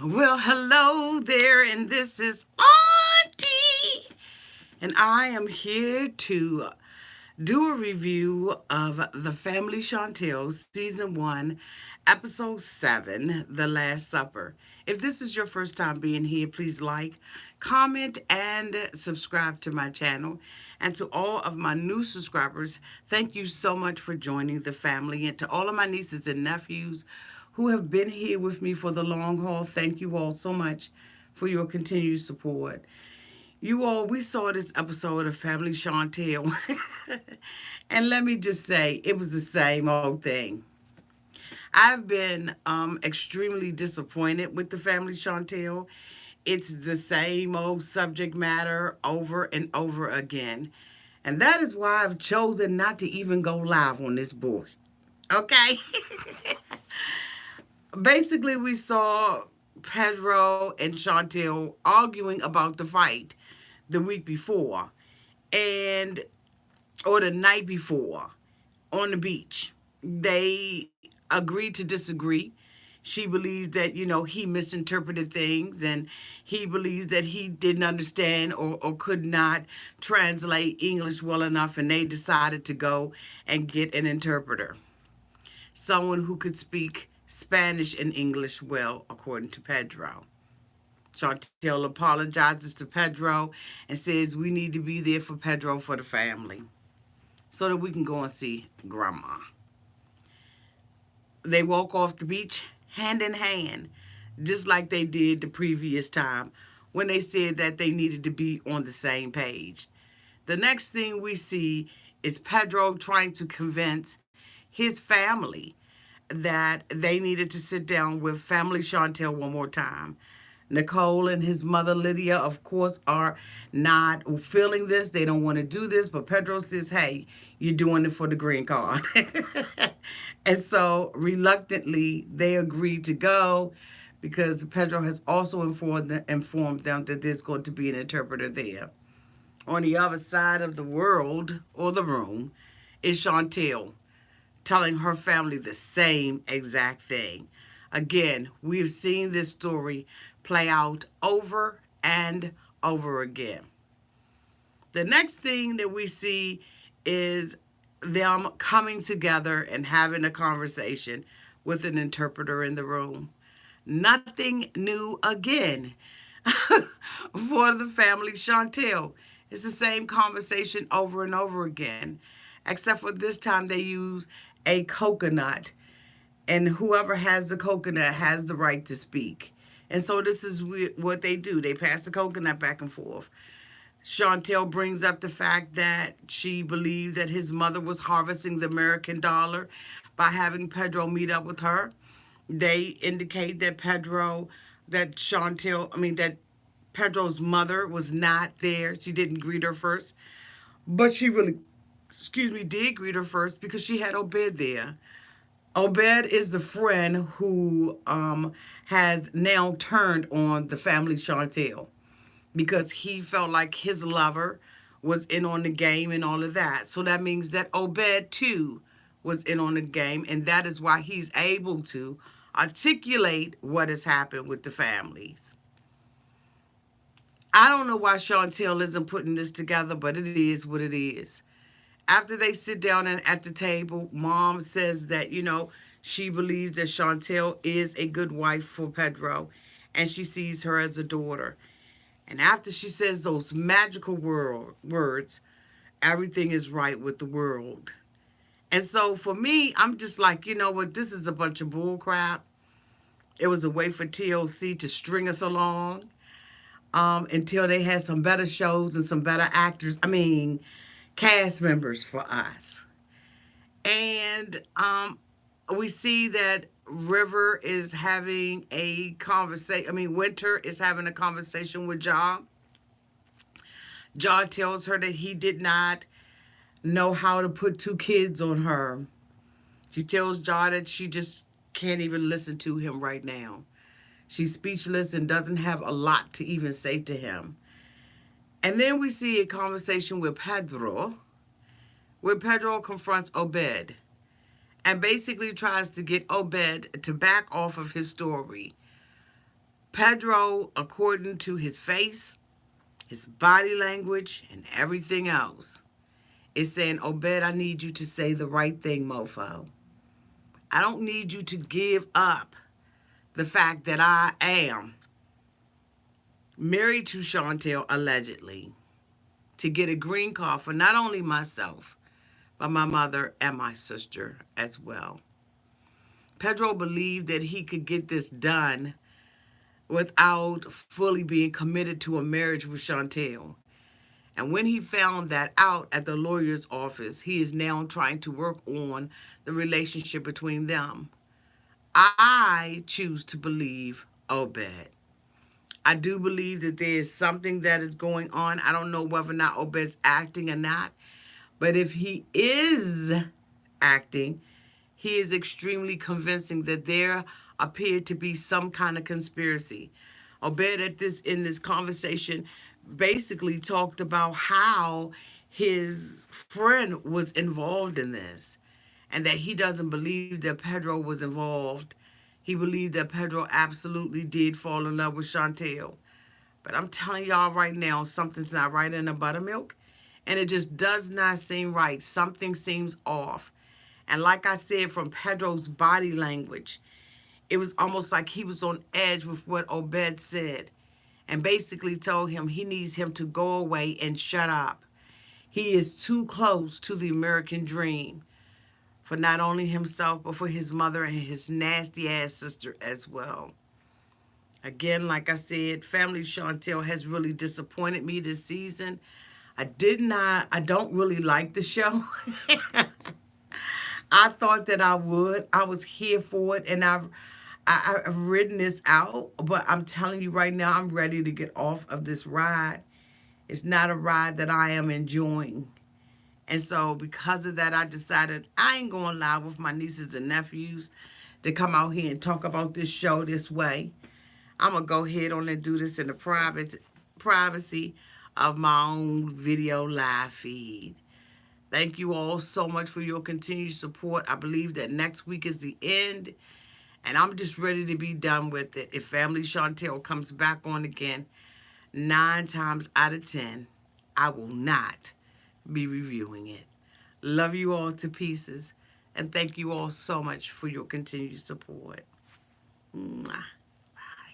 Well, hello there, and this is Auntie, and I am here to do a review of The Family Chantel, Season 1, Episode 7, The Last Supper. If this is your first time being here, please like, comment, and subscribe to my channel. And to all of my new subscribers, thank you so much for joining the family. And to all of my nieces and nephews who have been here with me for the long haul, thank you all so much for your continued support. You all, we saw this episode of Family Chantel. And let me just say, it was the same old thing. I've been extremely disappointed with the Family Chantel. It's the same old subject matter over and over again. And that is why I've chosen not to even go live on this bullshit. Okay? Basically, we saw Pedro and Chantel arguing about the fight the week before and or the night before on the beach. They agreed to disagree. She believes that, he misinterpreted things, and he believes that he didn't understand or could not translate English well enough, and they decided to go and get an interpreter. Someone who could speak Spanish and English well, according to Pedro. Chantel apologizes to Pedro and says we need to be there for Pedro for the family so that we can go and see Grandma. They walk off the beach hand in hand, just like they did the previous time when they said that they needed to be on the same page. The next thing we see is Pedro trying to convince his family that they needed to sit down with Family Chantel one more time. Nicole and his mother Lydia, of course, are not feeling this. They don't want to do this, but Pedro says, hey, you're doing it for the green card. And so reluctantly, they agreed to go because Pedro has also informed them that there's going to be an interpreter there. On the other side of the world, or the room, is Chantel telling her family the same exact thing. Again, we've seen this story play out over and over again. The next thing that we see is them coming together and having a conversation with an interpreter in the room. Nothing new again for the family Chantel. It's the same conversation over and over again, except for this time they use a coconut, and whoever has the coconut has the right to speak. And so this is what they do. They pass the coconut back and forth. Chantel brings up the fact that she believed that his mother was harvesting the American dollar by having Pedro meet up with her. They indicate that that Pedro's mother was not there. She didn't greet her first, but she really, did greet her first because she had Obed there. Obed is the friend who has now turned on the family Chantel because he felt like his lover was in on the game and all of that. So that means that Obed too was in on the game, and that is why he's able to articulate what has happened with the families. I don't know why Chantel isn't putting this together, but it is what it is. After they sit down and at the table, Mom says that, she believes that Chantel is a good wife for Pedro, and she sees her as a daughter. And after she says those magical words, everything is right with the world. And so for me, I'm just like, you know what, this is a bunch of bull crap. It was a way for TLC to string us along until they had some better shows and some better actors. Cast members for us. And we see that River is having a conversation. Winter is having a conversation with Ja. Ja tells her that he did not know how to put two kids on her. She tells Ja that she just can't even listen to him right now. She's speechless and doesn't have a lot to even say to him. And then we see a conversation with Pedro, where Pedro confronts Obed and basically tries to get Obed to back off of his story. Pedro, according to his face, his body language, and everything else, is saying, Obed, I need you to say the right thing, mofo. I don't need you to give up the fact that I am married to Chantel, allegedly, to get a green card for not only myself, but my mother and my sister as well. Pedro believed that he could get this done without fully being committed to a marriage with Chantel. And when he found that out at the lawyer's office, he is now trying to work on the relationship between them. I choose to believe Obed. I do believe that there is something that is going on. I don't know whether or not Obed's acting or not. But if he is acting, he is extremely convincing that there appeared to be some kind of conspiracy. Obed at this in this conversation basically talked about how his friend was involved in this and that he doesn't believe that Pedro was involved. He believed that Pedro absolutely did fall in love with Chantel. But I'm telling y'all right now, something's not right in the buttermilk. And it just does not seem right. Something seems off. And like I said, from Pedro's body language, it was almost like he was on edge with what Obed said and basically told him he needs him to go away and shut up. He is too close to the American dream for not only himself, but for his mother and his nasty ass sister as well. Again, like I said, Family Chantel has really disappointed me this season. I don't really like the show. I thought that I would. I was here for it, and I've written this out, but I'm telling you right now, I'm ready to get off of this ride. It's not a ride that I am enjoying. And so because of that, I decided I ain't going live with my nieces and nephews to come out here and talk about this show this way. I'm going to go ahead on and do this in the privacy of my own video live feed. Thank you all so much for your continued support. I believe that next week is the end, and I'm just ready to be done with it. If Family Chantel comes back on again, 9 times out of 10, I will not be reviewing it. Love you all to pieces, and thank you all so much for your continued support. Mwah.